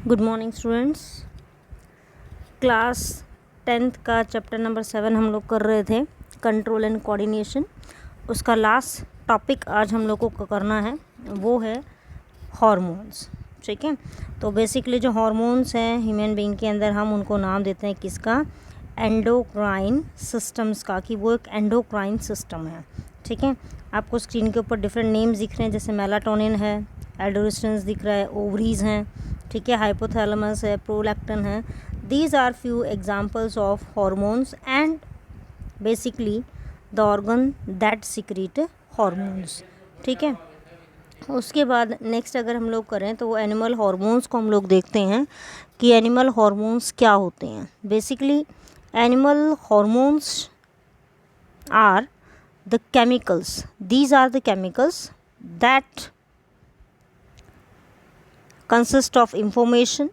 Good morning students. Class 10th का chapter number 7 हम लोग कर रहे थे, कंट्रोल एंड कोऑर्डिनेशन। उसका लास्ट टॉपिक आज हम लोग को करना है, वो है हार्मोन्स। ठीक है, तो बेसिकली जो हार्मोन्स हैं ह्यूमन बीइंग के अंदर, हम उनको नाम देते हैं किसका? एंडोक्राइन सिस्टम्स का, कि वो एक एंडोक्राइन सिस्टम है। ठीक है, आपको स्क्रीन के ऊपर डिफरेंट नेम्स दिख रहे हैं, जैसे मेलाटोनिन है, एडोरेस्टेंस दिख रहा है, ओवरीज हैं, ठीक है, हाइपोथैलेमस है, प्रोलैक्टिन है। These are few examples of hormones and basically the organ that secrete hormones. ठीक है, उसके बाद नेक्स्ट अगर हम लोग करें तो वो एनिमल हार्मोन्स को हम लोग देखते हैं कि एनिमल हार्मोन्स क्या होते हैं। Basically animal hormones are the chemicals, these are the chemicals that consist of information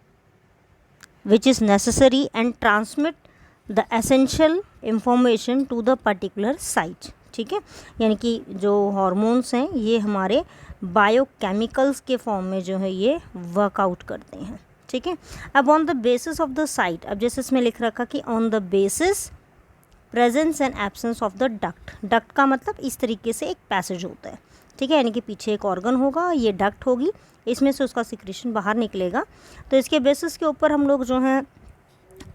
which is necessary and transmit the essential information to the particular site। ठीक है, यानी कि जो हार्मोन्स हैं ये हमारे बायोकेमिकल्स के फॉर्म में जो है ये वर्कआउट करते हैं। ठीक है, अब on the basis of the site, अब जैसे इसमें लिख रखा कि on the basis presence and absence of the duct. Duct का मतलब इस तरीके से एक पैसेज होता है। ठीक है, यानी कि पीछे एक ऑर्गन होगा, ये डक्ट होगी, इसमें से उसका सिक्रीशन बाहर निकलेगा। तो इसके बेसिस के ऊपर हम लोग जो हैं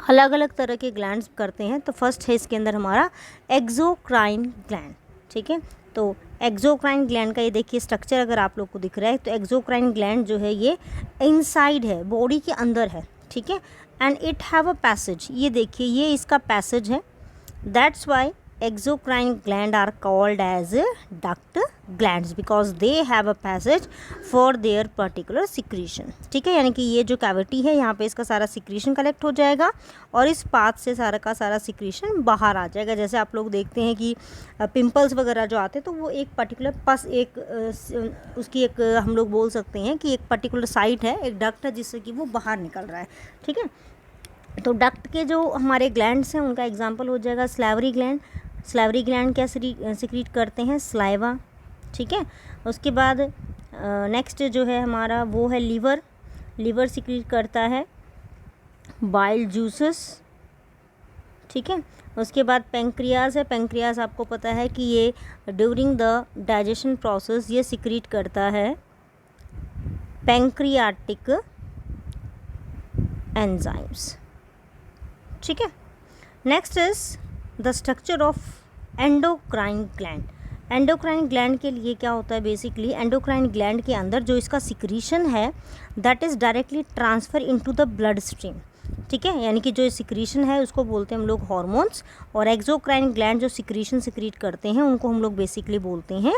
अलग अलग तरह के ग्लैंड्स करते हैं। तो फर्स्ट है इसके अंदर हमारा एक्सोक्राइन ग्लैंड। ठीक है, तो एक्सोक्राइन ग्लैंड का ये देखिए स्ट्रक्चर अगर आप लोग को दिख रहा है, तो एक्सोक्राइन ग्लैंड जो है ये इनसाइड है, बॉडी के अंदर है। ठीक है, and it have a passage, ये देखिए ये इसका पैसेज है। That's why exocrine gland are called as duct glands because they have a passage for their particular secretion। ठीक है, यानी कि ये जो कैविटी है यहाँ पे इसका सारा सिक्रीशन कलेक्ट हो जाएगा और इस पाथ से सारा का सारा सिक्रीशन बाहर आ जाएगा। जैसे आप लोग देखते हैं कि पिंपल्स वगैरह जो आते हैं तो वो एक पर्टिकुलर पस एक उसकी एक हम लोग बोल सकते हैं कि एक पर्टिकुलर साइट है, एक डक्ट है जिससे कि वो बाहर निकल रहा है। ठीक है, तो डक्ट के जो हमारे ग्लैंड्स हैं उनका एग्जांपल हो जाएगा स्लाइवरी ग्लैंड। स्लाइवरी ग्लैंड क्या सिक्रीट करते हैं? स्लाइवा। ठीक है, उसके बाद नेक्स्ट जो है हमारा वो है लीवर। लीवर सिक्रीट करता है बाइल जूसेस। ठीक है, उसके बाद पेंक्रियाज है। पेंक्रियाज आपको पता है कि ये ड्यूरिंग द डाइजेशन प्रोसेस ये सिक्रीट करता है पेंक्रियाटिक एंजाइम्स। ठीक है, next is the structure of endocrine gland. Endocrine gland के लिए क्या होता है? बेसिकली एंडोक्राइन ग्लैंड के अंदर जो इसका सिक्रीशन है that is directly transfer into the blood stream. ठीक है, यानी कि जो सिक्रीशन है उसको बोलते हैं हम लोग हार्मोन्स, और एक्सोक्राइन ग्लैंड जो सिक्रीशन सिक्रीट करते हैं उनको हम लोग बेसिकली बोलते हैं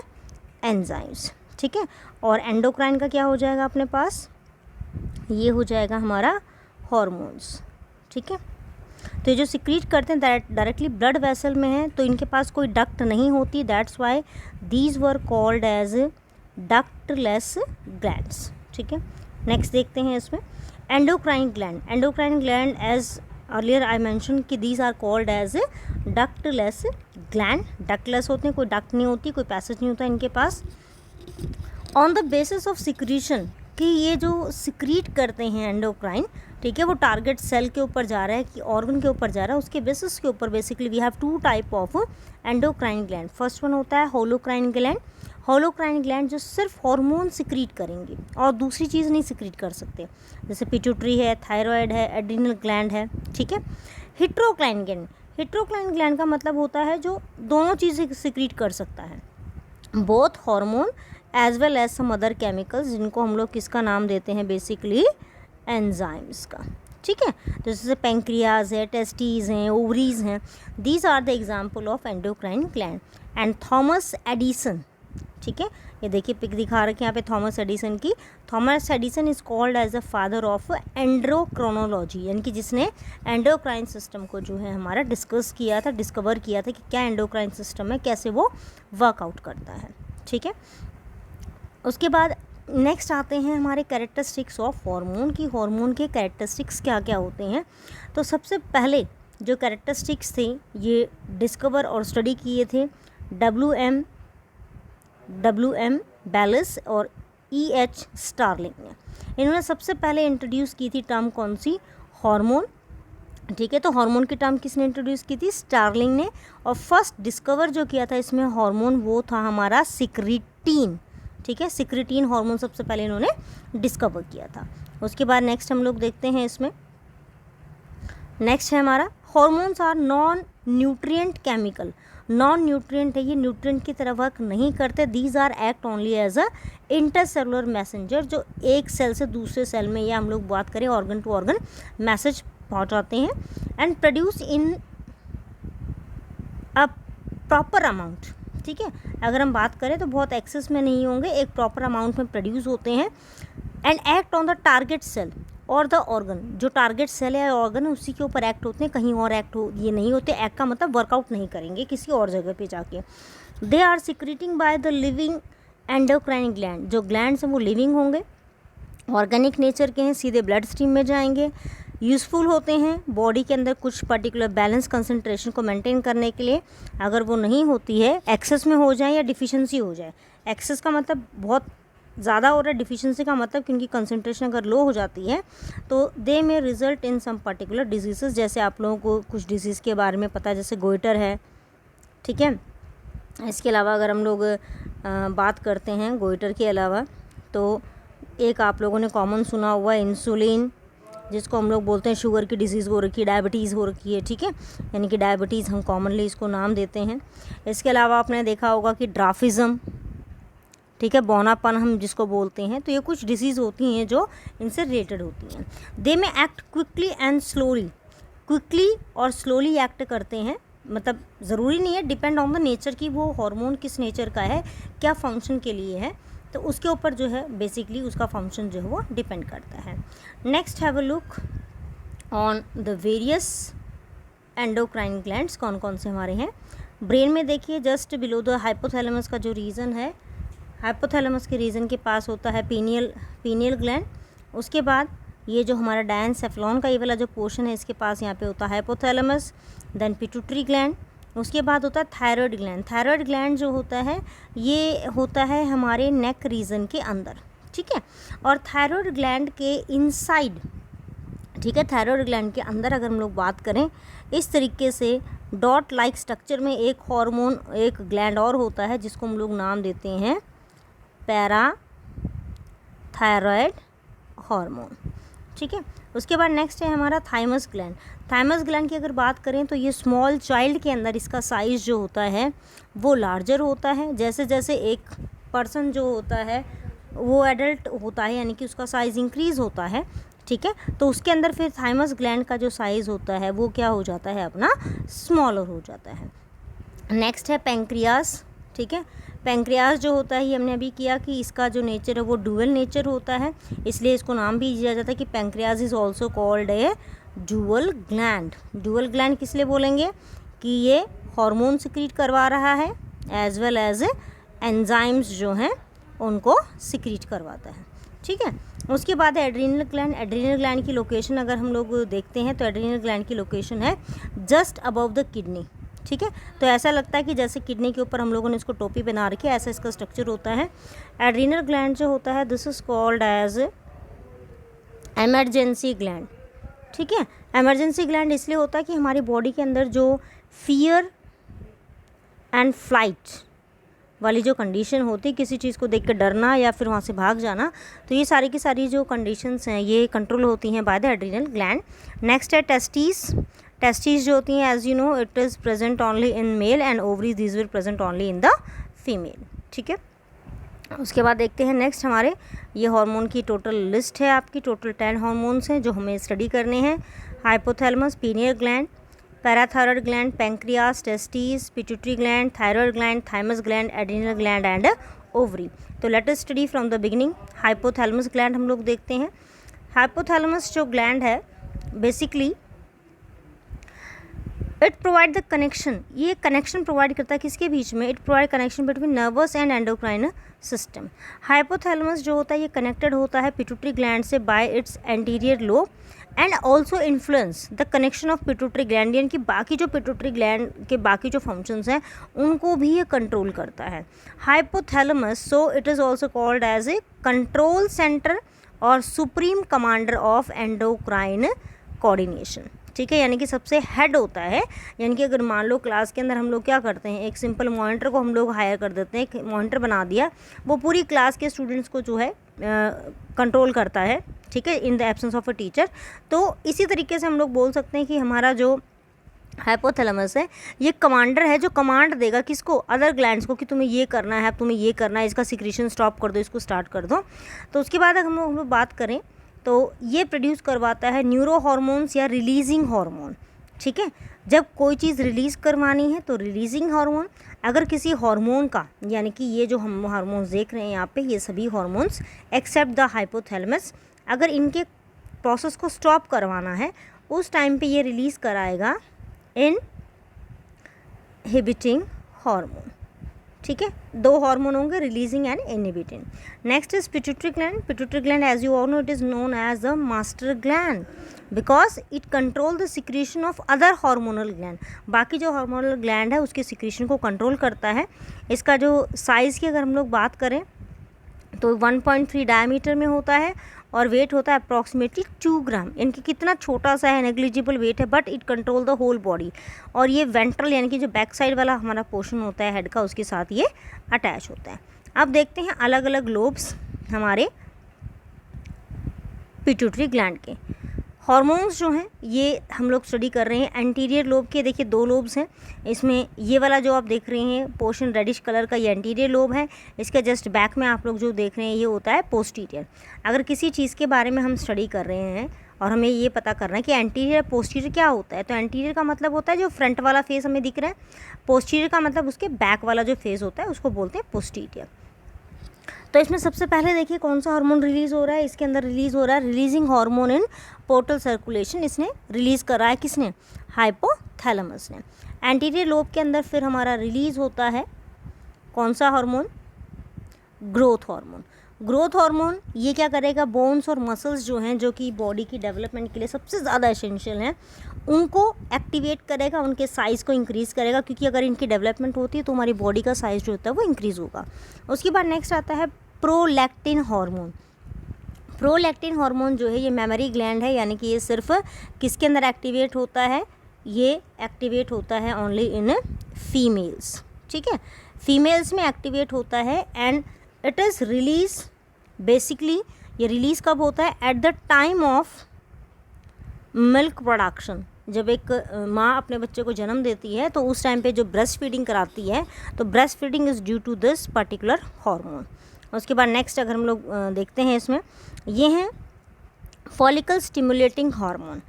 एंजाइम्स। ठीक है, और एंडोक्राइन का क्या हो जाएगा अपने पास? ये हो जाएगा हमारा हार्मोन्स। ठीक है, तो ये जो सिक्रीट करते हैं डायरेक्टली ब्लड वेसल में है, तो इनके पास कोई डक्ट नहीं होती। That's why these were called as ductless glands. ठीक है, नेक्स्ट देखते हैं इसमें endocrine gland. Endocrine gland as earlier I mention कि these are called as ductless gland. Ductless होते हैं, कोई डक्ट नहीं होती, कोई पैसेज नहीं होता इनके पास। On the basis of secretion, कि ये जो सिक्रीट करते हैं एंडोक्राइन, ठीक है, वो टारगेट सेल के ऊपर जा रहा है कि ऑर्गन के ऊपर जा रहा है, उसके बेसिस के ऊपर basically we have two type of endocrine gland. First one होता है होलोक्राइन ग्लैंड। होलोक्राइन ग्लैंड जो सिर्फ हार्मोन सिक्रीट करेंगे और दूसरी चीज़ नहीं सिक्रीट कर सकते, जैसे पिट्यूटरी है, थायराइड है, एड्रिनल ग्लैंड है। ठीक है, हेट्रोक्राइन ग्लैंड। हेट्रोक्राइन ग्लैंड का मतलब होता है जो दोनों चीज़ें सिक्रीट कर सकता है, both hormone as well as some other chemicals, जिनको हम लोग किसका नाम देते हैं? बेसिकली एंजाइम्स का। ठीक है, तो जैसे पेंक्रियाज है, टेस्टीज हैं, ओवरीज हैं, these are the example of endocrine gland. And Thomas Addison, ठीक है, ये देखिए पिक दिखा रखे यहाँ पे थॉमस एडिसन की। Thomas Addison is called as the father of endocrinology, यानी कि जिसने एंडोक्राइन सिस्टम को जो है हमारा डिस्कवर किया था कि क्या एंडोक्राइन सिस्टम है, कैसे वो वर्कआउट करता है। ठीक है, उसके बाद नेक्स्ट आते हैं हमारे कैरेक्टरिस्टिक्स ऑफ हार्मोन की हार्मोन के कैरेक्टरिस्टिक्स क्या क्या होते हैं। तो सबसे पहले जो कैरेक्टरिस्टिक्स थे ये डिस्कवर और स्टडी किए थे डब्ल्यू एम बेलिस और E.H. स्टार्लिंग ने। इन्होंने सबसे पहले इंट्रोड्यूस की थी टर्म कौन सी, हार्मोन। ठीक है, तो हार्मोन की टर्म किसने इंट्रोड्यूस की थी, स्टार्लिंग ने। और फर्स्ट डिस्कवर जो किया था इसमें हार्मोन वो था हमारा सिक्रिटीन। ठीक है, सिक्रिटीन हार्मोन सबसे पहले इन्होंने डिस्कवर किया था। उसके बाद नेक्स्ट हम लोग देखते हैं इसमें, नेक्स्ट है हमारा hormones are non nutrient chemical. Non nutrient है, ये न्यूट्रिएंट की तरह वर्क नहीं करते। These are act only as a intercellular messenger, जो एक सेल से दूसरे सेल में, या हम लोग बात करें ऑर्गन टू ऑर्गन, मैसेज पहुंचाते हैं। And produce in a proper amount. ठीक है, अगर हम बात करें तो बहुत एक्सेस में नहीं होंगे, एक प्रॉपर अमाउंट में प्रोड्यूस होते हैं। And act on the target cell और द ऑर्गन, जो टारगेट सेल है ऑर्गन है उसी के ऊपर एक्ट होते हैं, कहीं और एक्ट हो ये नहीं होते। एक्ट का मतलब वर्कआउट नहीं करेंगे किसी और जगह पे जाके। They are secreting by the living endocrine gland, जो ग्लैंड्स हैं वो लिविंग होंगे, ऑर्गेनिक नेचर के हैं, सीधे ब्लड स्ट्रीम में जाएंगे, यूज़फुल होते हैं बॉडी के अंदर कुछ पर्टिकुलर बैलेंस कंसंट्रेशन को मेंटेन करने के लिए। अगर वो नहीं होती है, एक्सेस में हो जाए या डिफिशिएंसी हो जाए, एक्सेस का मतलब बहुत ज़्यादा हो रहा है, डिफिशिएंसी का मतलब कि उनकी कंसंट्रेशन अगर लो हो जाती है तो they may result in some particular disease. जैसे आप लोगों को कुछ डिजीज़ के बारे में पता है, जैसे गोइटर है। ठीक है, इसके अलावा अगर हम लोग बात करते हैं गोइटर के अलावा, तो एक आप लोगों ने कॉमन सुना हुआ है इंसुलिन, जिसको हम लोग बोलते हैं शुगर की डिजीज़ हो रखी है, डायबिटीज़ हो रखी है। ठीक है, यानी कि डायबिटीज़ हम कॉमनली इसको नाम देते हैं। इसके अलावा आपने देखा होगा कि ड्राफिज़म, ठीक है, बौनापन हम जिसको बोलते हैं। तो ये कुछ डिजीज़ होती हैं जो इनसे रिलेटेड होती हैं। दे में act quickly and slowly, quickly और स्लोली एक्ट करते हैं। मतलब ज़रूरी नहीं है, डिपेंड ऑन द नेचर की वो हार्मोन किस नेचर का है, क्या फंक्शन के लिए है, तो उसके ऊपर जो है बेसिकली उसका फंक्शन जो है वो डिपेंड करता है। Next have a look on the various endocrine glands, कौन कौन से हमारे हैं। ब्रेन में देखिए जस्ट बिलो द हाइपोथैलेमस का जो रीजन है, हाइपोथैलेमस के रीजन के पास होता है पीनियल ग्लैंड। उसके बाद ये जो हमारा डायनसेफ्लॉन का ये वाला जो पोर्शन है इसके पास यहाँ पे होता है हाइपोथैलेमस, देन पिट्यूटरी ग्लैंड। उसके बाद होता है थायराइड ग्लैंड। थायराइड ग्लैंड जो होता है ये होता है हमारे नेक रीजन के अंदर। ठीक है, और थायराइड ग्लैंड के इनसाइड, ठीक है, थायराइड ग्लैंड के अंदर अगर हम लोग बात करें इस तरीके से डॉट लाइक स्ट्रक्चर में एक हार्मोन, एक ग्लैंड और होता है जिसको हम लोग नाम देते हैं पैराथायरॉयड हार्मोन। ठीक है, उसके बाद नेक्स्ट है हमारा थाइमस ग्लैंड। थाइमस ग्लैंड की अगर बात करें तो ये स्मॉल चाइल्ड के अंदर इसका साइज़ जो होता है वो लार्जर होता है। जैसे जैसे एक पर्सन जो होता है वो एडल्ट होता है, यानी कि उसका साइज़ इंक्रीज़ होता है। ठीक है, तो उसके अंदर फिर थाइमस ग्लैंड का जो साइज़ होता है वो क्या हो जाता है, अपना स्मॉलर हो जाता है। नेक्स्ट है पेंक्रियास। ठीक है, पेंक्रियास जो होता है ये हमने अभी किया कि इसका जो नेचर है वो डुअल नेचर होता है, इसलिए इसको नाम भी दिया जाता है कि pancreas is also called A dual gland. Dual gland किस लिए बोलेंगे कि ये हार्मोन सिक्रीट करवा रहा है एज वेल एज एंजाइम्स जो हैं उनको सिक्रीट करवाता है। ठीक है, उसके बाद है एड्रीनल ग्लैंड। एड्रीनल ग्लैंड की लोकेशन अगर हम लोग देखते हैं तो एड्रीनल ग्लैंड की लोकेशन है जस्ट अबव द किडनी। ठीक है, तो ऐसा लगता है कि जैसे किडनी के ऊपर हम लोगों ने इसको टोपी बना रखी है, ऐसा इसका स्ट्रक्चर होता है। एड्रीनल ग्लैंड जो होता है this is called as emergency gland. ठीक है, एमरजेंसी ग्लैंड इसलिए होता है कि हमारी बॉडी के अंदर जो फियर एंड फ्लाइट वाली जो कंडीशन होती है, किसी चीज़ को देख कर डरना या फिर वहाँ से भाग जाना, तो ये सारी की सारी जो कंडीशंस हैं ये कंट्रोल होती हैं by the adrenal gland. Next है टेस्टीज। टेस्टीज जो होती हैं as you know it is present only in male and ovaries these will present only in the female. ठीक है, उसके बाद देखते हैं नेक्स्ट हमारे ये हार्मोन की टोटल लिस्ट है आपकी, टोटल 10 हार्मोन्स हैं जो हमें स्टडी करने हैं। Hypothalamus, pineal gland, parathyroid gland, pancreas, testes, pituitary gland, thyroid gland, thymus gland, adrenal gland and ovary. तो let us study from the beginning. Hypothalamus gland हम लोग देखते हैं। हाइपोथैलेमस जो ग्लैंड है basically it provide the connection, ये connection provide करता है किसके बीच में, it provide connection between nervous and endocrine system. Hypothalamus जो होता है ये कनेक्टेड होता है पिट्यूटरी ग्लैंड से bye it's anterior lobe and also influence the connection of pituitary gland, यानी कि बाकी जो पिट्यूटरी ग्लैंड के बाकी जो फंक्शंस हैं उनको भी ये कंट्रोल करता है। Hypothalamus, so it is also called as a control centre or supreme commander of endocrine coordination, ठीक है, यानी कि सबसे हेड होता है। यानी कि अगर मान लो क्लास के अंदर हम लोग क्या करते हैं, एक सिंपल मॉनिटर को हम लोग हायर कर देते हैं, एक मॉनिटर बना दिया, वो पूरी क्लास के स्टूडेंट्स को जो है कंट्रोल करता है, ठीक है, in the absence of a teacher. तो इसी तरीके से हम लोग बोल सकते हैं कि हमारा जो हाइपोथैलेमस है ये कमांडर है, जो कमांड देगा किसको, अदर ग्लैंड्स को, कि तुम्हें ये करना है, अब तुम्हें ये करना है, इसका सिक्रीशन स्टॉप कर दो, इसको स्टार्ट कर दो। तो उसके बाद अगर हम लोग बात करें तो ये प्रोड्यूस करवाता है न्यूरो हार्मोन्स या रिलीजिंग हार्मोन, ठीक है। जब कोई चीज़ रिलीज़ करवानी है तो रिलीजिंग हार्मोन, अगर किसी हार्मोन का, यानी कि ये जो हम हार्मोन्स देख रहे हैं यहाँ पे, ये सभी हार्मोन्स एक्सेप्ट द हाइपोथैलेमस, अगर इनके प्रोसेस को स्टॉप करवाना है उस टाइम पे ये रिलीज़ कराएगा इनहिबिटिंग हार्मोन, ठीक है। दो हार्मोन होंगे, releasing and inhibiting. Next is pituitary gland. Pituitary gland as you all know it is known as the master gland because it control the secretion of other hormonal gland, बाकी जो hormonal gland है उसके secretion को control करता है। इसका जो size की अगर हम लोग बात करें तो 1.3 डायमीटर में होता है और वेट होता है अप्रॉक्सीमेटली 2 ग्राम, इनकी कितना छोटा सा है, नेग्लिजिबल वेट है, but it control the whole body. और ये वेंट्रल यानी कि जो बैक साइड वाला हमारा पोर्शन होता है हेड का, उसके साथ ये अटैच होता है। अब देखते हैं अलग अलग लोब्स हमारे पिट्यूटरी ग्लैंड के। हार्मोन्स जो हैं ये हम लोग स्टडी कर रहे हैं एंटीरियर लोब के। देखिए 2 लोब्स हैं इसमें, ये वाला जो आप देख रहे हैं पोर्शन रेडिश कलर का, ये एंटीरियर लोब है। इसके जस्ट बैक में आप लोग जो देख रहे हैं ये होता है पोस्टीरियर। अगर किसी चीज़ के बारे में हम स्टडी कर रहे हैं और हमें ये पता करना है कि एंटीरियर पोस्टीरियर क्या होता है, तो एंटीरियर का मतलब होता है जो फ्रंट वाला फेस हमें दिख रहा है, पोस्टीरियर का मतलब उसके बैक वाला जो फेस होता है उसको बोलते हैं पोस्टीरियर। तो इसमें सबसे पहले देखिए कौन सा हार्मोन रिलीज़ हो रहा है, इसके अंदर रिलीज़ हो रहा है releasing hormone in portal circulation. इसने रिलीज़ करा है किसने, हाइपोथैलेमस ने। एंटीरियर लोब के अंदर फिर हमारा रिलीज़ होता है कौन सा hormone, growth hormone. Growth hormone ये क्या करेगा, बोन्स और मसल्स जो हैं जो कि बॉडी की डेवलपमेंट के लिए सबसे ज़्यादा एसेंशियल हैं उनको एक्टिवेट करेगा, उनके साइज़ को इंक्रीज़ करेगा, क्योंकि अगर इनकी डेवलपमेंट होती है तो हमारी बॉडी का साइज़ जो होता है वो इंक्रीज़ होगा। उसके बाद नेक्स्ट आता है प्रोलैक्टिन हार्मोन। प्रोलैक्टिन हार्मोन जो है ये मेमोरी ग्लैंड है, यानी कि ये सिर्फ किसके अंदर एक्टिवेट होता है, ये एक्टिवेट होता है ओनली इन फीमेल्स, ठीक है, फीमेल्स में एक्टिवेट होता है। And it is release, basically ये रिलीज़ कब होता है, at the time of milk production. जब एक माँ अपने बच्चे को जन्म देती है तो उस टाइम पे जो ब्रेस्ट फीडिंग कराती है, तो breast feeding is due to this particular hormone. उसके बाद नेक्स्ट अगर हम लोग देखते हैं इसमें, ये हैं follicle stimulating hormone.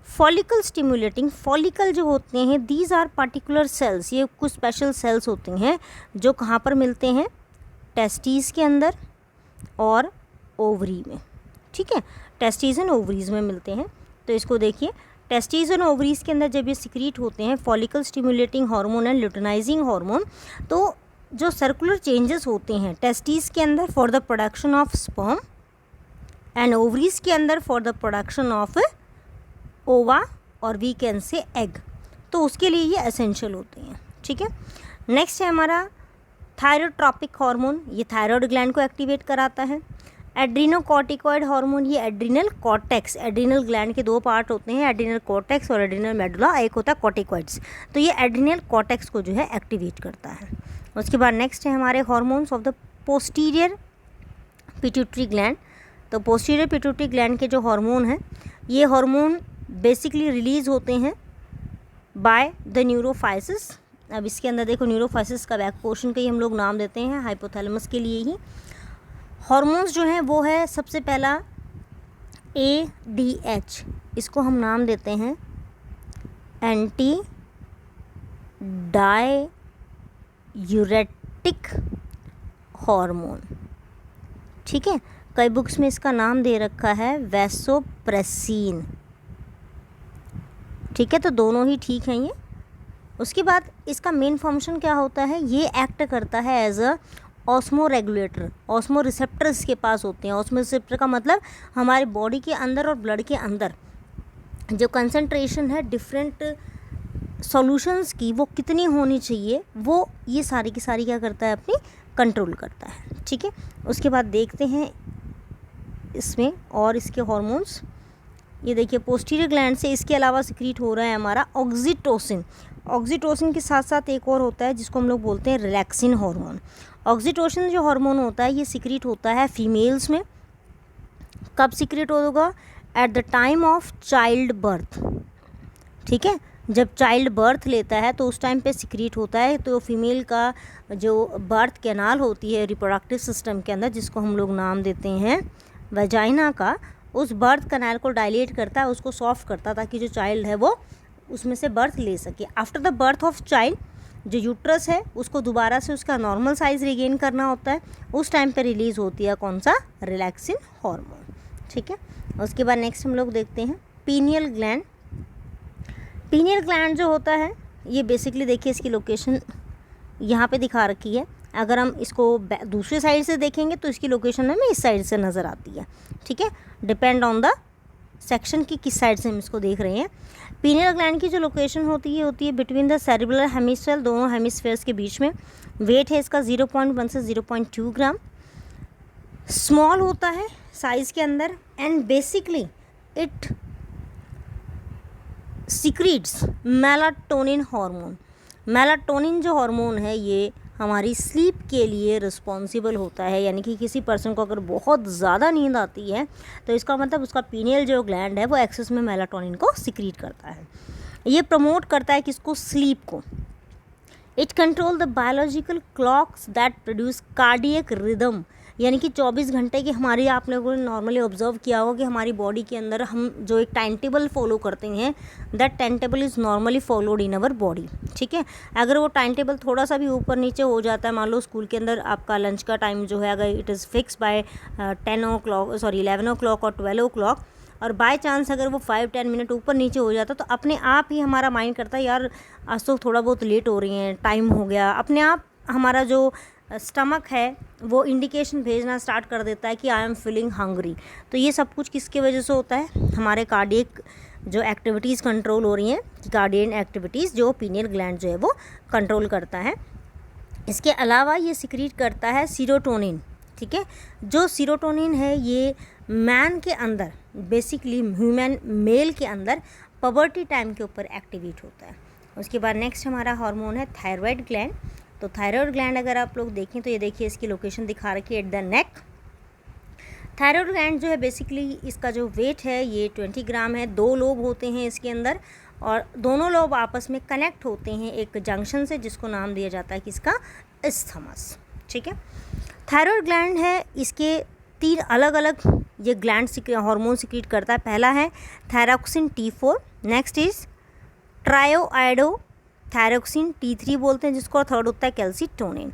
Follicle stimulating, follicle जो होते हैं दीज आर पर्टिकुलर सेल्स, ये कुछ स्पेशल सेल्स होते हैं जो कहाँ पर मिलते हैं, टेस्टीज़ के अंदर और ओवरी में, ठीक है, टेस्टीज़ एंड ओवरीज़ में मिलते हैं। तो इसको देखिए, टेस्टीज़ एंड ओवरीज़ के अंदर जब ये सिक्रीट होते हैं follicle stimulating hormone and luteinizing hormone, तो जो सर्कुलर चेंजेस होते हैं टेस्टीज़ के अंदर for the production of sperm and ovaries के अंदर फॉर द प्रोडक्शन ऑफ ओवा और वी कैन से एग, तो उसके लिए ये एसेंशियल होते हैं, ठीक है। नेक्स्ट है हमारा थायरोट्रॉपिक हार्मोन, ये थायराइड ग्लैंड को एक्टिवेट कराता है। एड्रीनोकॉर्टिकॉइड हार्मोन, ये एड्रीनल कॉर्टेक्स, एड्रीनल ग्लैंड के 2 पार्ट होते हैं, एड्रीनल कॉर्टेक्स और एड्रीनल मेडुला, एक होता है कॉर्टिकॉइड्स, तो ये एड्रीनल कॉर्टेक्स को जो है एक्टिवेट करता है। उसके बाद नेक्स्ट है हमारे hormones of the posterior pituitary gland. तो पोस्टीरियर पिट्यूटरी ग्लैंड के जो हार्मोन हैं ये हार्मोन बेसिकली रिलीज़ होते हैं बाय द न्यूरोफाइसिस। अब इसके अंदर देखो न्यूरोफाइसिस का बैक पोर्शन का ही हम लोग नाम देते हैं हाइपोथैलेमस के लिए ही। हार्मोन्स जो हैं वो है सबसे पहला ADH, इसको हम नाम देते हैं एंटी डाययूरेटिक हार्मोन, ठीक है, कई बुक्स में इसका नाम दे रखा है वैसोप्रेसिन, ठीक है, तो दोनों ही ठीक हैं ये, उसके बाद इसका मेन फंक्शन क्या होता है, ये एक्ट करता है as a osmoregulator. Osmoreceptor इसके पास होते हैं। ऑस्मो रिसेप्टर का मतलब हमारे बॉडी के अंदर और ब्लड के अंदर जो कंसंट्रेशन है डिफरेंट सॉल्यूशंस की वो कितनी होनी चाहिए, वो ये सारी की सारी क्या करता है, अपनी कंट्रोल करता है। ठीक है, उसके बाद देखते हैं इसमें और इसके हार्मोन्स। ये देखिए पोस्टीरियर ग्लैंड से इसके अलावा सिक्रीट हो रहा है हमारा ऑक्सीटोसिन। ऑक्सीटोसिन के साथ साथ एक और होता है जिसको हम लोग बोलते हैं रिलैक्सिन हार्मोन। ऑक्सीटोसिन जो हार्मोन होता है ये सिक्रीट होता है फीमेल्स में। कब सिक्रीट होगा, at the time of child birth. ठीक है, जब चाइल्ड बर्थ लेता है तो उस टाइम पे सिक्रीट होता है। तो फीमेल का जो बर्थ कैनाल होती है रिप्रोडक्टिव सिस्टम के अंदर, जिसको हम लोग नाम देते हैं वेजाइना का, उस बर्थ कैनाल को डायलेट करता है, उसको सॉफ्ट करता है ताकि जो चाइल्ड है वो उसमें से बर्थ ले सके। After the birth of child जो यूट्रस है उसको दोबारा से उसका नॉर्मल साइज़ रिगेन करना होता है। उस टाइम पे रिलीज़ होती है कौन सा, रिलैक्सिन हार्मोन। ठीक है, उसके बाद नेक्स्ट हम लोग देखते हैं पीनियल ग्लैंड। पीनियल ग्लैंड जो होता है ये बेसिकली देखिए इसकी लोकेशन यहाँ पे दिखा रखी है। अगर हम इसको दूसरे साइड से देखेंगे तो इसकी लोकेशन हमें इस साइड से नज़र आती है। ठीक है, डिपेंड ऑन द सेक्शन की किस साइड से हम इसको देख रहे हैं। पीनियल ग्लैंड की जो लोकेशन होती है बिटवीन द सेरिब्रल हेमिस्फीयर, दोनों हेमिस्फीयर्स के बीच में। वेट है इसका 0.1 से 0.2 ग्राम। स्मॉल होता है साइज़ के अंदर and basically it secretes melatonin hormone. Melatonin जो हार्मोन है ये हमारी स्लीप के लिए रिस्पॉन्सिबल होता है। यानी कि किसी पर्सन को अगर बहुत ज़्यादा नींद आती है तो इसका मतलब उसका पीनियल जो ग्लैंड है वो एक्सेस में मेलाटोनिन को सिक्रीट करता है। ये प्रमोट करता है किसको, स्लीप को। It control the biological clocks that produce cardiac rhythm. यानी कि 24 घंटे की हमारी, आप लोगों ने नॉर्मली ऑब्जर्व किया होगा कि हमारी बॉडी के अंदर हम जो एक टाइम टेबल फॉलो करते हैं, that time table is normally followed in our body. ठीक है, अगर वो टाइम टेबल थोड़ा सा भी ऊपर नीचे हो जाता है, मान लो स्कूल के अंदर आपका लंच का टाइम जो है अगर it is fix by 11 o'clock और 12 o'clock, और बाय चांस अगर वो 5-10 मिनट ऊपर नीचे हो जाता तो अपने आप ही हमारा माइंड करता है यार आज तो थोड़ा बहुत लेट हो रही हैं, टाइम हो गया। अपने आप हमारा जो स्टमक है वो इंडिकेशन भेजना स्टार्ट कर देता है कि आई एम फीलिंग हंग्री। तो ये सब कुछ किसकी वजह से होता है, हमारे कार्डियक जो एक्टिविटीज़ कंट्रोल हो रही हैं, कार्डियन एक्टिविटीज़ जो पीनियल ग्लैंड जो है वो कंट्रोल करता है। इसके अलावा ये सिक्रीट करता है सीरोटोनिन। ठीक है, जो सीरोटोनिन है ये मैन के अंदर, बेसिकली ह्यूमन मेल के अंदर पबर्टी टाइम के ऊपर एक्टिवेट होता है। उसके बाद नेक्स्ट हमारा हार्मोन है थायराइड ग्लैंड। तो थायराइड ग्लैंड अगर आप लोग देखें तो ये देखिए इसकी लोकेशन दिखा रखी है at the neck. Thyroid gland जो है बेसिकली इसका जो वेट है ये 20 ग्राम है। 2 लोब होते हैं इसके अंदर और दोनों लोब आपस में कनेक्ट होते हैं एक जंक्शन से, जिसको नाम दिया जाता है किसका, इस्थमस। ठीक है, थायराइड ग्लैंड है, इसके 3 अलग अलग ये ग्लैंड हार्मोन सिक्रीट करता है। पहला है thyroxine T4, next is triiodo thyroxine T3 बोलते हैं जिसको, और थर्ड होता है कैल्सिटोनिन।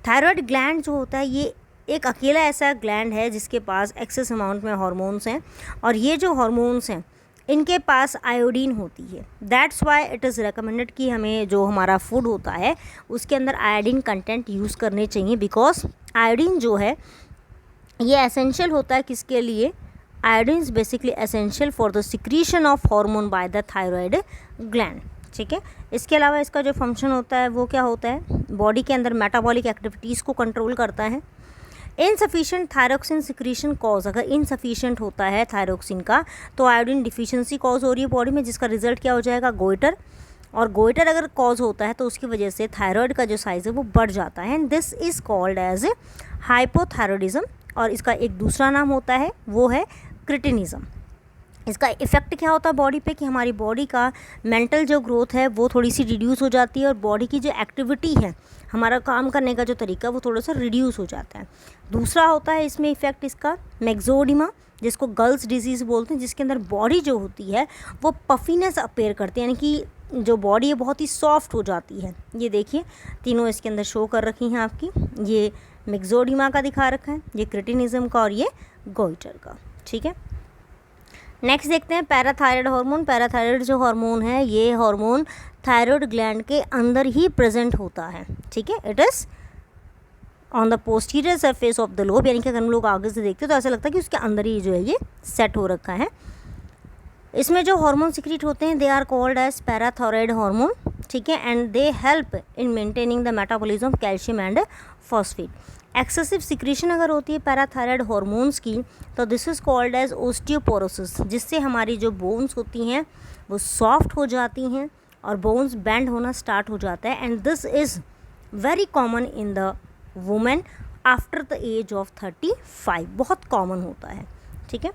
थायराइड ग्लैंड जो होता है ये एक अकेला ऐसा ग्लैंड है जिसके पास एक्सेस अमाउंट में हार्मोन्स हैं, और ये जो हार्मोन्स हैं इनके पास आयोडीन होती है। That's why it is recommended कि हमें जो हमारा फूड होता है उसके अंदर आयोडीन कंटेंट यूज़ करने चाहिए, बिकॉज आयोडीन जो है ये एसेंशियल होता है किसके लिए, iodine is basically essential for the secretion of hormone by the thyroid gland. ठीक है, इसके अलावा इसका जो फंक्शन होता है वो क्या होता है, बॉडी के अंदर मेटाबॉलिक एक्टिविटीज़ को कंट्रोल करता है। इनसफिशिएंट थायरोक्सिन सिक्रीशन कॉज, अगर इनसफिशिएंट होता है थायरोक्सिन का तो आयोडीन डिफिशिएंसी कॉज हो रही है बॉडी में, जिसका रिजल्ट क्या हो जाएगा, गोइटर। और गोइटर अगर कॉज होता है तो उसकी वजह से थायराइड का जो साइज़ है वो बढ़ जाता है, and this is called as hypothyroidism. और इसका एक दूसरा नाम होता है वो है क्रिटिनिज्म। इसका इफ़ेक्ट क्या होता है बॉडी पे कि हमारी बॉडी का मेंटल जो ग्रोथ है वो थोड़ी सी रिड्यूस हो जाती है, और बॉडी की जो एक्टिविटी है, हमारा काम करने का जो तरीका वो थोड़ा सा रिड्यूस हो जाता है। दूसरा होता है इसमें इफ़ेक्ट इसका मैक्सोडिमा, जिसको गर्ल्स डिजीज़ बोलते हैं, जिसके अंदर बॉडी जो होती है वो पफीनेस अपेयर करती है, यानी कि जो बॉडी है बहुत ही सॉफ्ट हो जाती है। ये देखिए तीनों इसके अंदर शो कर रखी हैं आपकी, ये मैक्सोडिमा का दिखा रखा है, ये क्रिटिनिज्म का, और ये गोइटर का। ठीक है, नेक्स्ट देखते हैं पैराथायराइड हार्मोन। पैराथायराइड जो हार्मोन है ये हार्मोन थायराइड ग्लैंड के अंदर ही प्रेजेंट होता है, ठीक है। It is on the posterior surface of the lobe, यानी कि अगर हम लोग आगे से देखते हैं तो ऐसा लगता है कि उसके अंदर ही जो है ये सेट हो रखा है। इसमें जो हार्मोन सिक्रीट होते हैं they are called as parathyroid hormone, ठीक है, and they help in maintaining the metabolism of calcium and phosphate. Excessive secretion अगर होती है पैराथायरॉयड हार्मोन्स की तो this is called as osteoporosis, जिससे हमारी जो बोन्स होती हैं वो सॉफ्ट हो जाती हैं और बोन्स बेंड होना स्टार्ट हो जाता है, and this is very common in the women after the age of 35, बहुत कॉमन होता है, ठीक है।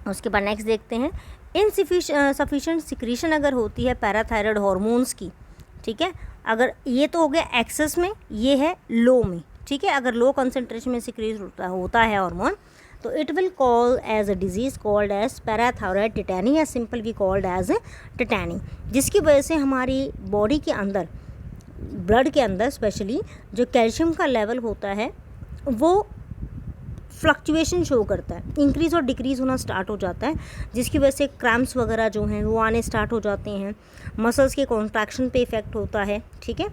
उसके बाद नेक्स्ट देखते हैं इनसफिशिएंट सिक्रीशन अगर होती है पैराथायरॉयड हार्मोन्स की, ठीक है, अगर ये तो हो गया एक्सेस में, ये है लो में, ठीक है। अगर लो कंसंट्रेशन में सिक्रीट होता है हार्मोन तो it will call as a disease called as parathyroid tetany, या सिंपल भी कॉल्ड एज टिटैनी, जिसकी वजह से हमारी बॉडी के अंदर, ब्लड के अंदर स्पेशली जो कैल्शियम का लेवल होता है वो फ्लक्चुएशन शो करता है, इंक्रीज़ और डिक्रीज़ होना स्टार्ट हो जाता है, जिसकी वजह से क्रैम्प्स वगैरह जो हैं वो आने स्टार्ट हो जाते हैं, मसल्स के कॉन्ट्रैक्शन पे इफेक्ट होता है, ठीक है।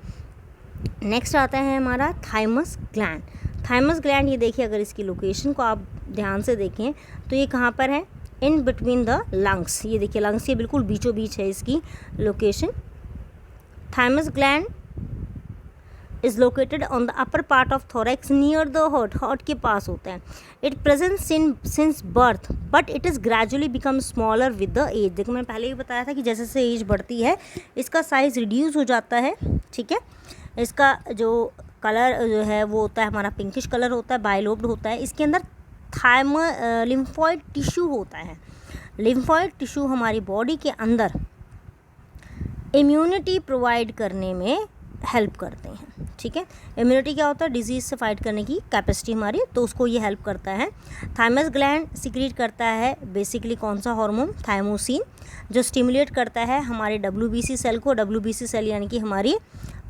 नेक्स्ट आता है हमारा थाइमस ग्लैंड। थाइमस ग्लैंड, ये देखिए अगर इसकी लोकेशन को आप ध्यान से देखें तो ये कहाँ पर है, इन बिटवीन द लंग्स, ये देखिए लंग्स के बिल्कुल बीचों बीच है इसकी location. Thymus gland is located on the upper part of thorax near the heart, heart के पास होता है। It presents since birth but it is gradually become smaller with the age। देखो मैंने पहले ही बताया था कि जैसे जैसे एज बढ़ती है इसका साइज़ रिड्यूस हो जाता है, ठीक है। इसका जो कलर जो है वो होता है हमारा पिंकिश कलर होता है, बायलोब्ड होता है। इसके अंदर लिम्फॉइड टिश्यू होता है। लिम्फॉइड टिश्यू हमारी बॉडी के अंदर इम्यूनिटी प्रोवाइड करने में हेल्प करते हैं, ठीक है। इम्यूनिटी क्या होता है, डिजीज़ से फाइट करने की कैपेसिटी हमारी, तो उसको ये हेल्प करता है। थाइमस ग्लैंड सिक्रीट करता है बेसिकली कौन सा हार्मोन, थाइमोसिन, जो स्टिमुलेट करता है हमारे WBC सेल को। WBC सेल यानी कि हमारी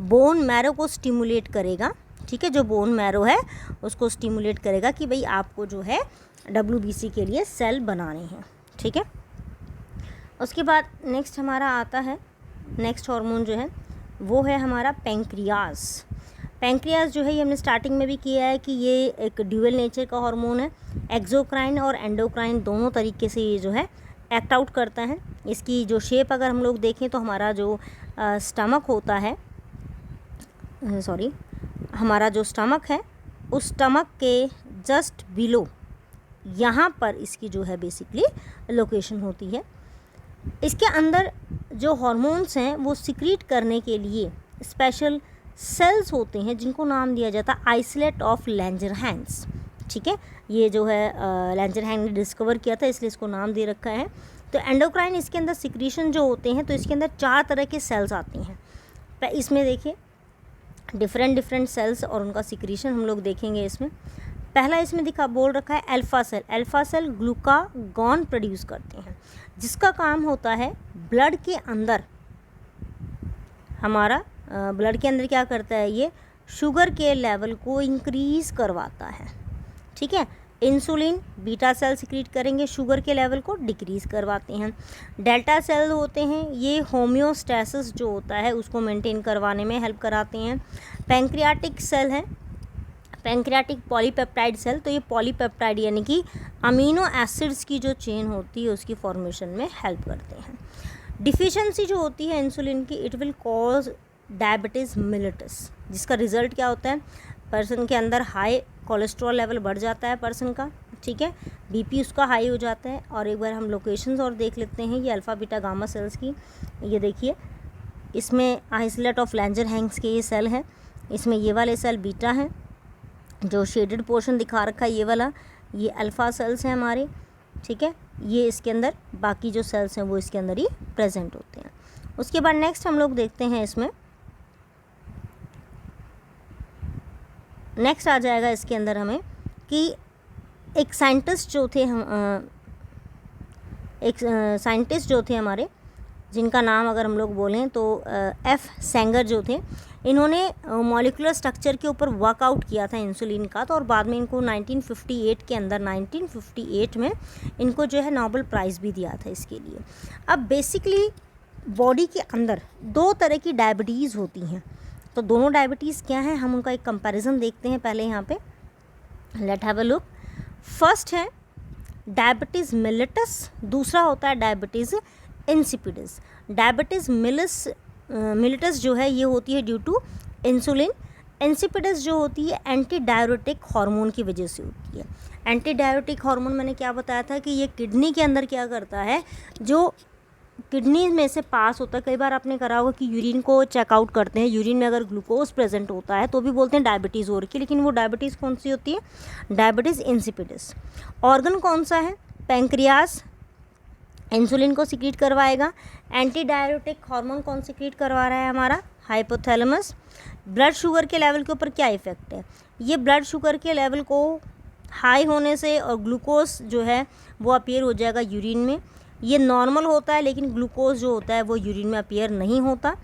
बोन मैरो को स्टिमुलेट करेगा, ठीक है। जो बोन मैरो है उसको स्टिमुलेट करेगा कि भाई आपको जो है WBC के लिए सेल बनाने हैं, ठीक है। उसके बाद नेक्स्ट हमारा आता है, नेक्स्ट हार्मोन जो है वो है हमारा पेंक्रियाज। पेंक्रियाज जो है ये हमने स्टार्टिंग में भी किया है कि ये एक ड्यूअल नेचर का हार्मोन है, एक्सोक्राइन और एंडोक्राइन दोनों तरीके से ये जो है एक्ट आउट करता है। इसकी जो शेप अगर हम लोग देखें तो हमारा जो स्टमक होता है, हमारा जो स्टमक है उस स्टमक के जस्ट बिलो यहाँ पर इसकी जो है बेसिकली लोकेशन होती है। इसके अंदर जो हार्मोन्स हैं वो सिक्रीट करने के लिए स्पेशल सेल्स होते हैं जिनको नाम दिया जाता है आइसलेट ऑफ लैंजरहैंस, ठीक है। ये जो है लैंजरहैंस ने डिस्कवर किया था इसलिए इसको नाम दे रखा है। तो एंडोक्राइन इसके अंदर सिक्रीशन जो होते हैं तो इसके अंदर 4 तरह के सेल्स आते हैं। इसमें देखिए डिफरेंट सेल्स और उनका सिक्रीशन हम लोग देखेंगे। इसमें पहला इसमें बोल रखा है alpha cell. Alpha cell glucagon produce करते हैं जिसका काम होता है ब्लड के अंदर, हमारा ब्लड के अंदर क्या करता है, ये शुगर के लेवल को इंक्रीज़ करवाता है, ठीक है। इंसुलिन बीटा सेल सिक्रीट करेंगे, शुगर के लेवल को डिक्रीज़ करवाते हैं। डेल्टा सेल होते हैं, ये होम्योस्टैसिस जो होता है उसको मेंटेन करवाने में हेल्प कराते हैं। पैंक्रियाटिक सेल है, पैंक्रियाटिक पॉलीपेप्टाइड सेल, तो ये पॉलीपेप्टाइड यानी कि अमीनो एसिड्स की जो चेन होती है उसकी फॉर्मेशन में हेल्प करते हैं। डिफिशिएंसी जो होती है इंसुलिन की, इट विल कॉज डायबिटीज़ मिलिटस, जिसका रिज़ल्ट क्या होता है, पर्सन के अंदर हाई कोलेस्ट्रॉल लेवल बढ़ जाता है पर्सन का, ठीक है, बीपी उसका हाई हो जाता है। और एक बार हम लोकेशंस और देख लेते हैं ये अल्फ़ा बीटा गामा सेल्स की। ये देखिए इसमें आइसलेट ऑफ लैंजरहैंस के ये सेल हैं, इसमें ये वाले सेल बीटा हैं, जो शेडेड पोर्शन दिखा रखा है ये वाला, ये अल्फ़ा सेल्स हैं हमारे, ठीक है। ये इसके अंदर बाकी जो सेल्स हैं वो इसके अंदर ही प्रेजेंट होते हैं। उसके बाद नेक्स्ट हम लोग देखते हैं इसमें, नेक्स्ट आ जाएगा इसके अंदर हमें कि एक साइंटिस्ट जो थे हमारे, जिनका नाम अगर हम लोग बोलें तो एफ सेंगर जो थे, इन्होंने मॉलिक्यूलर स्ट्रक्चर के ऊपर वर्कआउट किया था इंसुलिन का। तो और बाद में इनको 1958 के अंदर 1958 में इनको जो है नोबेल प्राइज़ भी दिया था इसके लिए। अब बेसिकली बॉडी के अंदर दो तरह की डायबिटीज़ होती हैं। तो दोनों डायबिटीज़ क्या हैं, हम उनका एक कंपैरिजन देखते हैं पहले यहाँ पे। Let have a look. First है डायबिटीज़ मिलिटस, दूसरा होता है डायबिटीज़ इंसिपिडस। डायबिटीज़ मिलिटस जो है ये होती है ड्यू टू इंसुलिन। इंसिपिडस जो होती है एंटी डायरेटिक हार्मोन की वजह से होती है। एंटी डायरेटिक हार्मोन मैंने क्या बताया था कि ये किडनी के अंदर क्या करता है, जो किडनी में से पास होता है। कई बार आपने करा होगा कि यूरिन को चेकआउट करते हैं, यूरिन में अगर ग्लूकोज प्रेजेंट होता है तो भी बोलते हैं डायबिटीज़ हो रही है, लेकिन वो डायबिटीज़ कौन सी होती है, डायबिटीज़ इंसिपिडस। ऑर्गन कौन सा है, पैंक्रियास, इंसुलिन को सिक्रीट करवाएगा। एंटी डायरेटिक हार्मोन कौन सिक्रीट करवा रहा है, हमारा हाइपोथैलेमस। ब्लड शुगर के लेवल के ऊपर क्या इफ़ेक्ट है, ये ब्लड शुगर के लेवल को हाई होने से और ग्लूकोज जो है वो अपीयर हो जाएगा यूरिन में। ये नॉर्मल होता है लेकिन ग्लूकोज जो होता है वो यूरिन में अपीयर नहीं होता।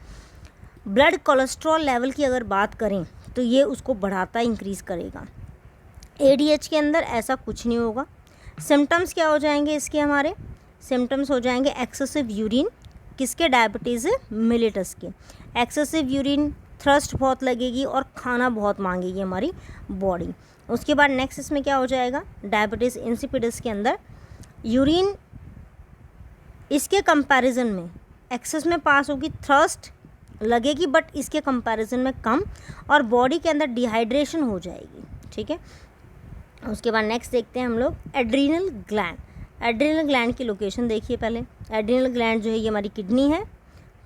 ब्लड कोलेस्ट्रॉल लेवल की अगर बात करें तो ये उसको बढ़ाता, इंक्रीज़ करेगा। एडीएच के अंदर ऐसा कुछ नहीं होगा। सिम्टम्स क्या हो जाएंगे इसके, हमारे सिम्टम्स हो जाएंगे एक्सेसिव यूरिन, किसके, डायबिटीज़ मिलिटस के। एक्सेसिव यूरिन, थ्रस्ट बहुत लगेगी और खाना बहुत मांगेगी हमारी बॉडी। उसके बाद नेक्स्ट इसमें क्या हो जाएगा, डायबिटीज़ इंसिपिडस के अंदर यूरिन इसके कंपैरिजन में एक्सेस में पास होगी, थ्रस्ट लगेगी बट इसके कंपैरिजन में कम, और बॉडी के अंदर डिहाइड्रेशन हो जाएगी। ठीक है, उसके बाद नेक्स्ट देखते हैं हम लोग एड्रीनल ग्लैंड। एड्रीनल ग्लैंड की लोकेशन देखिए पहले। एड्रीनल ग्लैंड जो है ये हमारी किडनी है,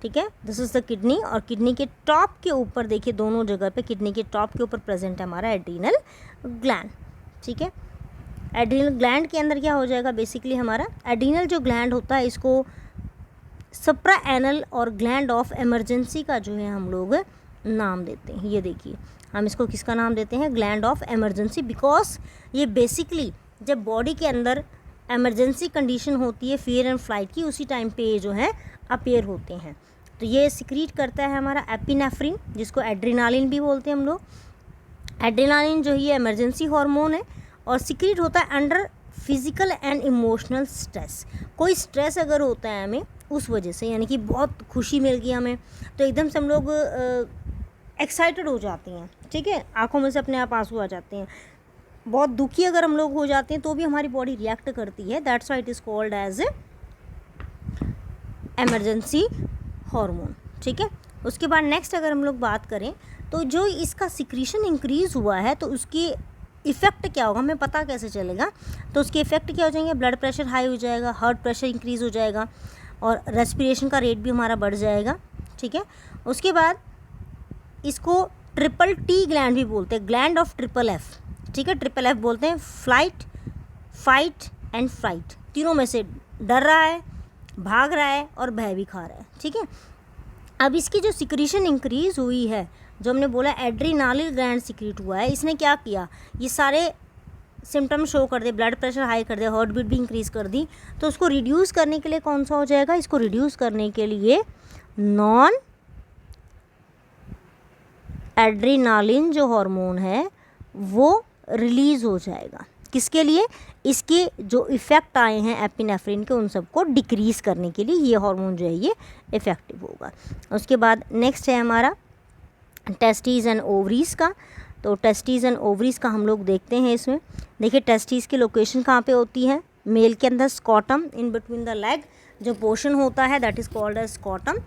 ठीक है, दिस इज़ द किडनी, और किडनी के टॉप के ऊपर देखिए, दोनों जगह पे किडनी के टॉप के ऊपर प्रेजेंट है हमारा एड्रीनल ग्लैंड। ठीक है, एड्रीनल ग्लैंड के अंदर क्या हो जाएगा, बेसिकली हमारा एड्रीनल जो ग्लैंड होता है इसको सप्रा एनल और ग्लैंड ऑफ इमरजेंसी का जो है हम लोग नाम देते हैं। ये देखिए हम इसको किसका नाम देते हैं, ग्लैंड ऑफ इमरजेंसी, बिकॉज ये बेसिकली जब बॉडी के अंदर इमरजेंसी कंडीशन होती है फियर एंड फ्लाइट की, उसी टाइम पे ये जो है अपीयर होते हैं। तो ये सिक्रीट करता है हमारा एपिनेफ्रिन, जिसको एड्रेनालिन भी बोलते हैं हम लोग। एड्रेनालिन जो ये इमरजेंसी हार्मोन है और सिक्रीट होता है under physical and emotional stress. कोई स्ट्रेस अगर होता है हमें उस वजह से, यानी कि बहुत खुशी मिल गई हमें तो एकदम से हम लोग एक्साइटेड हो जाते हैं। ठीक है, आंखों में से अपने आप आंसू आ जाते हैं। बहुत दुखी अगर हम लोग हो जाते हैं तो भी हमारी बॉडी रिएक्ट करती है, that's why it is called as emergency hormone. ठीक है, उसके बाद नेक्स्ट अगर हम लोग बात करें तो जो इसका सिक्रीशन इंक्रीज़ हुआ है तो उसकी इफ़ेक्ट क्या होगा, हमें पता कैसे चलेगा, तो उसके इफ़ेक्ट क्या हो जाएंगे, ब्लड प्रेशर हाई हो जाएगा, हार्ट प्रेशर इंक्रीज़ हो जाएगा और रेस्पिरेशन का रेट भी हमारा बढ़ जाएगा। ठीक है, उसके बाद इसको ट्रिपल टी ग्लैंड भी बोलते हैं, ग्लैंड ऑफ ट्रिपल एफ। ठीक है, ट्रिपल एफ बोलते हैं, फ्लाइट, फाइट एंड फ्राइट, तीनों में से डर रहा है, भाग रहा है और भय भी खा रहा है। ठीक है, अब इसकी जो सिक्रीशन इंक्रीज़ हुई है, जो हमने बोला एड्रीनालिल ग्लैंड सिक्रीट हुआ है, इसने क्या किया, ये सारे सिम्टम शो कर दे, ब्लड प्रेशर हाई कर दे, हार्ट बीट भी इंक्रीज़ कर दी, तो उसको रिड्यूस करने के लिए कौन सा हो जाएगा, इसको रिड्यूस करने के लिए नॉन एड्रेनालिन जो हार्मोन है वो रिलीज़ हो जाएगा। किसके लिए, इसके जो इफ़ेक्ट आए हैं एपिनेफ्रिन के उन सबको डिक्रीज़ करने के लिए ये हार्मोन जो है ये इफ़ेक्टिव होगा। उसके बाद नेक्स्ट है हमारा टेस्टीज़ एंड ओवरीज़ का। तो टेस्टीज़ एंड ओवरीज़ का हम लोग देखते हैं इसमें। देखिए टेस्टीज़ की लोकेशन कहाँ पे होती है, मेल के अंदर scrotum, in between the leg जो पोर्शन होता है that is called as scrotum.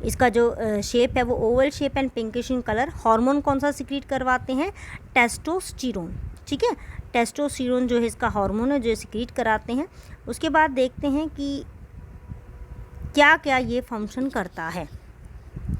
इसका जो शेप है वो oval shape and pinkish in colour. Hormone कौन सा सिक्रीट करवाते हैं, टेस्टोस्टेरोन। ठीक है, टेस्टोस्टेरोन जो है इसका हार्मोन है जो सिक्रीट कराते हैं। उसके बाद देखते हैं कि क्या क्या ये फंक्शन करता है।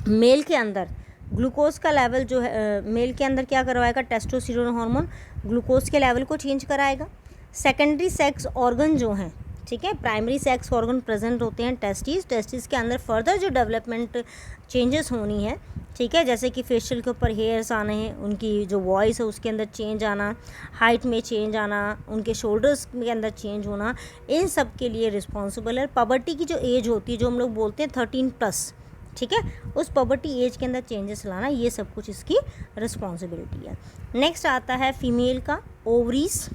मेल के अंदर ग्लूकोज का लेवल जो है, मेल के अंदर क्या करवाएगा, टेस्टोस्टेरोन हार्मोन ग्लूकोज के लेवल को चेंज कराएगा। सेकेंडरी सेक्स ऑर्गन जो हैं, ठीक है, प्राइमरी सेक्स ऑर्गन प्रेजेंट होते हैं टेस्टिस के अंदर फर्दर जो डेवलपमेंट चेंजेस होनी है, ठीक है, जैसे कि फेशियल के ऊपर हेयर्स आने हैं, उनकी जो वॉइस है उसके अंदर चेंज आना, हाइट में चेंज आना, उनके शोल्डर्स के अंदर चेंज होना, इन सब के लिए रिस्पॉन्सिबल है। पबर्टी की जो एज होती है जो हम लोग बोलते हैं 13+, ठीक है, उस पबर्टी एज के अंदर चेंजेस लाना, ये सब कुछ इसकी रिस्पॉन्सिबिलिटी है। नेक्स्ट आता है फीमेल का ओवरीज।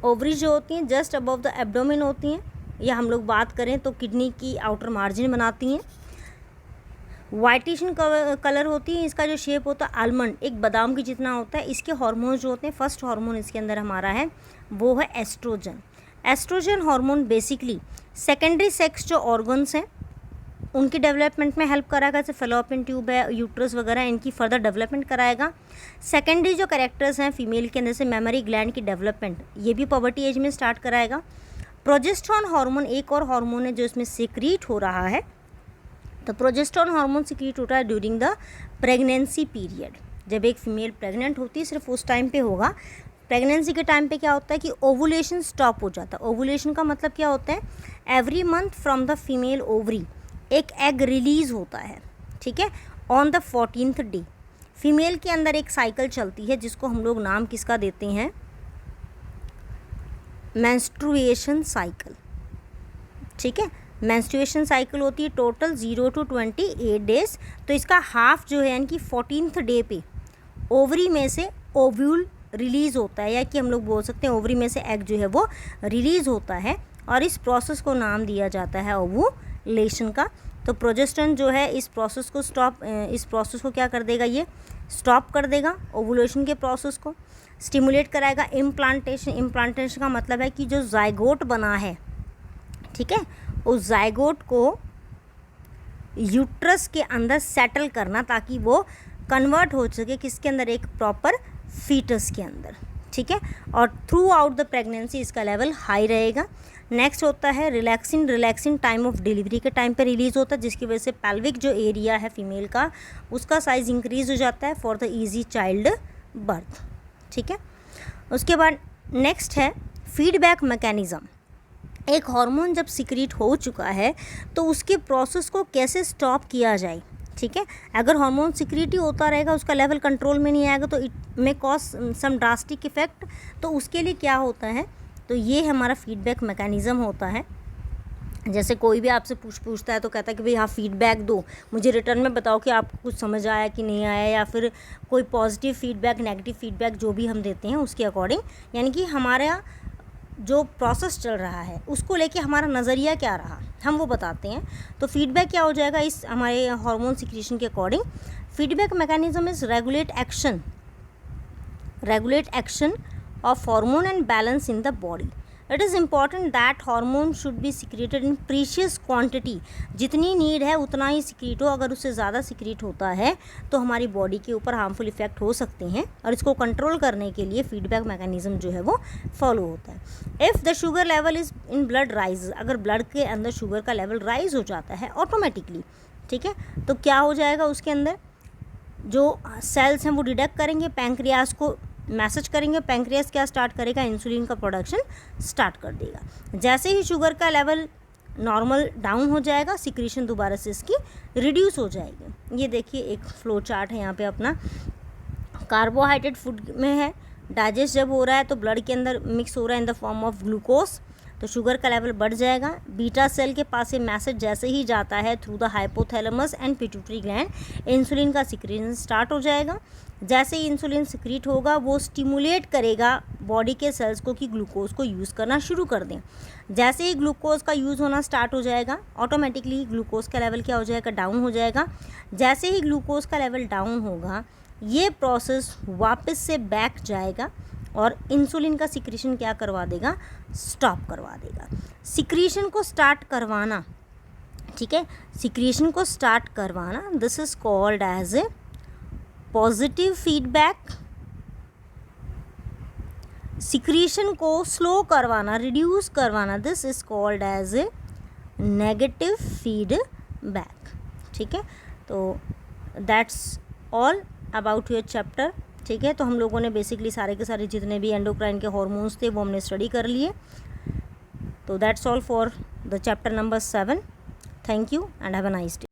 ओवरीज जो होती हैं जस्ट अबव द एब्डोमेन होती हैं, या हम लोग बात करें तो किडनी की आउटर मार्जिन बनाती हैं। वाइटिशन कलर होती है, इसका जो शेप होता है आलमंड, एक बादाम की जितना होता है। इसके हार्मोन जो होते हैं, फर्स्ट हार्मोन इसके अंदर हमारा है वो है oestrogen. Oestrogen hormone basically secondary sex जो ऑर्गन्स हैं उनकी डेवलपमेंट में हेल्प कराएगा, जैसे फेलोपियन ट्यूब है, यूट्रस वगैरह, इनकी फर्दर डेवलपमेंट कराएगा। सेकेंडरी जो कैरेक्टर्स हैं फीमेल के अंदर से मेमोरी ग्लैंड की डेवलपमेंट, ये भी पवर्टी एज में स्टार्ट कराएगा। प्रोजेस्टेरॉन हार्मोन एक और हार्मोन है जो इसमें सीक्रीट हो रहा है। तो प्रोजेस्टेरॉन हार्मोन सीक्रीट होता है ड्यूरिंग द प्रेगनेंसी पीरियड। जब एक फीमेल प्रेग्नेंट होती है सिर्फ उस टाइम पे होगा। प्रेगनेंसी के टाइम पे क्या होता है कि ओवुलेशन स्टॉप हो जाता है। ओवुलेशन का मतलब क्या होता है, every month from the female ovary एक एग रिलीज़ होता है, ठीक है, on the 14th day. Female के अंदर एक साइकिल चलती है जिसको हम लोग नाम किसका देते हैं, मेंस्ट्रुएशन साइकिल, ठीक है। मेंस्ट्रुएशन साइकिल होती है टोटल 0 to 28 डेज। तो इसका हाफ जो है यानी कि 14th डे पे ओवरी में से ओव्यूल रिलीज़ होता है, या कि हम लोग बोल सकते हैं ओवरी में से एग जो है वो रिलीज़ होता है, और इस प्रोसेस को नाम दिया जाता है ओवुलेशन का। तो प्रोजेस्टेरॉन जो है इस प्रोसेस को क्या कर देगा, ये स्टॉप कर देगा ओवुलेशन के प्रोसेस को, स्टिमुलेट कराएगा। इम्प्लांटेशन का मतलब है कि जो जाइगोट बना है, ठीक है, उस जाइगोट को यूट्रस के अंदर सेटल करना ताकि वो कन्वर्ट हो सके किसके अंदर, एक प्रॉपर फीटस के अंदर, ठीक है। और थ्रू आउट द प्रेगनेंसी इसका लेवल हाई रहेगा। नेक्स्ट होता है रिलैक्सिन टाइम ऑफ डिलीवरी के टाइम पे रिलीज़ होता है, जिसकी वजह से पेल्विक जो एरिया है फीमेल का उसका साइज़ इंक्रीज़ हो जाता है for the easy child birth, ठीक है। उसके बाद नेक्स्ट है फीडबैक मैकेनिज़्म। एक हार्मोन जब सीक्रेट हो चुका है तो उसके प्रोसेस को कैसे स्टॉप किया जाए, ठीक है। अगर हार्मोन सीक्रेट ही होता रहेगा, उसका लेवल कंट्रोल में नहीं आएगा तो it may cause some drastic effect. तो उसके लिए क्या होता है, तो ये हमारा फीडबैक मैकेनिज़्म होता है। जैसे कोई भी आपसे पूछता है तो कहता है कि भाई हाँ फीडबैक दो, मुझे रिटर्न में बताओ कि आपको कुछ समझ आया कि नहीं आया, या फिर कोई पॉजिटिव फीडबैक, नेगेटिव फीडबैक जो भी हम देते हैं उसके अकॉर्डिंग, यानी कि हमारा जो प्रोसेस चल रहा है उसको लेके हमारा नज़रिया क्या रहा हम वो बताते हैं। तो फीडबैक क्या हो जाएगा इस हमारे हार्मोन सीक्रेशन के according. Feedback mechanism is regulate action of hormone and balance in the body. It is important that hormone should be secreted in precious quantity. जितनी नीड है उतना ही सिक्रीट हो, अगर उससे ज़्यादा सिक्रीट होता है तो हमारी बॉडी के ऊपर हार्मफुल इफेक्ट हो सकते हैं, और इसको कंट्रोल करने के लिए फीडबैक मैकेनिज्म जो है वो फॉलो होता है। If the sugar level is in blood rise, अगर ब्लड के अंदर शुगर का लेवल राइज हो जाता है ऑटोमेटिकली, ठीक है, तो क्या हो जाएगा, उसके अंदर जो सेल्स हैं वो डिटेक्ट करेंगे, पैंक्रियास को मैसेज करेंगे, पैंक्रियास क्या स्टार्ट करेगा, इंसुलिन का प्रोडक्शन स्टार्ट कर देगा। जैसे ही शुगर का लेवल नॉर्मल डाउन हो जाएगा, सिक्रीशन दोबारा से इसकी रिड्यूस हो जाएगी। ये देखिए एक फ्लो चार्ट है यहाँ पे अपना, कार्बोहाइड्रेट फूड में है, डाइजेस्ट जब हो रहा है तो ब्लड के अंदर मिक्स हो रहा है in the form of glucose, तो शुगर का लेवल बढ़ जाएगा। बीटा सेल के पास ये मैसेज जैसे ही जाता है through the hypothalamus and pituitary gland, insulin का सिक्रीशन स्टार्ट हो जाएगा। जैसे ही इंसुलिन सिक्रीट होगा वो स्टिमुलेट करेगा बॉडी के सेल्स को कि ग्लूकोज को यूज़ करना शुरू कर दें। जैसे ही ग्लूकोज का यूज़ होना स्टार्ट हो जाएगा ऑटोमेटिकली ग्लूकोज का लेवल क्या हो जाएगा, डाउन हो जाएगा। जैसे ही ग्लूकोज का लेवल डाउन होगा ये प्रोसेस वापस से बैक जाएगा और इंसुलिन का सिक्रीशन क्या करवा देगा, स्टॉप करवा देगा। सिक्रीशन को स्टार्ट करवाना, ठीक है, सिक्रीशन को स्टार्ट करवाना, this is called as a positive feedback. Secretion को स्लो करवाना, रिड्यूस करवाना, this is called as a negative feedback, ठीक है। तो that's all about your chapter, ठीक है। तो हम लोगों ने बेसिकली सारे के सारे जितने भी एंडोक्राइन के हॉर्मोन्स थे वो हमने स्टडी कर लिए। तो that's all for the chapter number 7। Thank you and have a nice day.